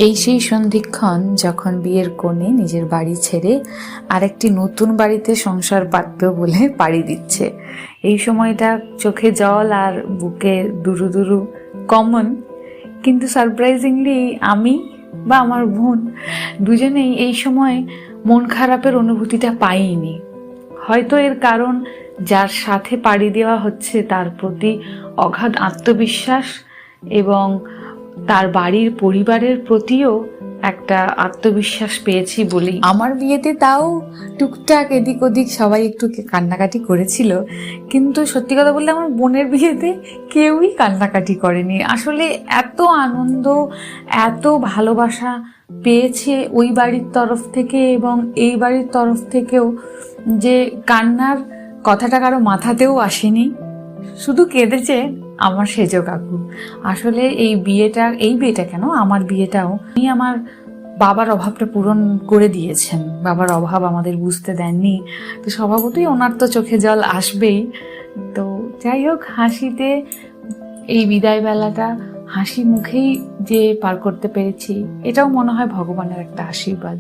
এই সেই সন্ধিক্ষণ যখন বিয়ের কনে নিজের বাড়ি ছেড়ে আরেকটি নতুন বাড়িতে সংসার পাতবে বলে পাড়ি দিচ্ছে। এই সময়টা চোখে জল আর বুকে দুরু দুরু কমন, কিন্তু সারপ্রাইজিংলি আমি বা আমার বোন দুজনেই এই সময় মন খারাপের অনুভূতিটা পাইনি। হয়তো এর কারণ যার সাথে পাড়ি দেওয়া হচ্ছে তার প্রতি অগাধ আত্মবিশ্বাস এবং তার বাড়ির পরিবারের প্রতিও একটা আত্মবিশ্বাস পেয়েছি বলেই। আমার বিয়েতে তাও টুকটাক এদিক ওদিক সবাই একটু কান্নাকাটি করেছিল, কিন্তু সত্যি কথা বললে আমার বোনের বিয়েতে কেউই কান্নাকাটি করেনি। আসলে এত আনন্দ, এত ভালোবাসা পেয়েছে ওই বাড়ির তরফ থেকে এবং এই বাড়ির তরফ থেকেও, যে কান্নার কথাটা কারো মাথাতেও আসেনি। শুধু কেঁদেছে আমার সেজ কাকু। আসলে এই বিয়েটা কেন, আমার বিয়েটাও উনি আমার বাবার অভাবটা পূরণ করে দিয়েছেন। বাবার অভাব আমাদের বুঝতে দেননি, তো স্বভাবতই ওনার তো চোখে জল আসবেই। তো যাই হোক, হাসিতে এই বিদায় বেলাটা হাসি মুখেই যে পার করতে পেরেছি, এটাও মনে হয় ভগবানের একটা আশীর্বাদ।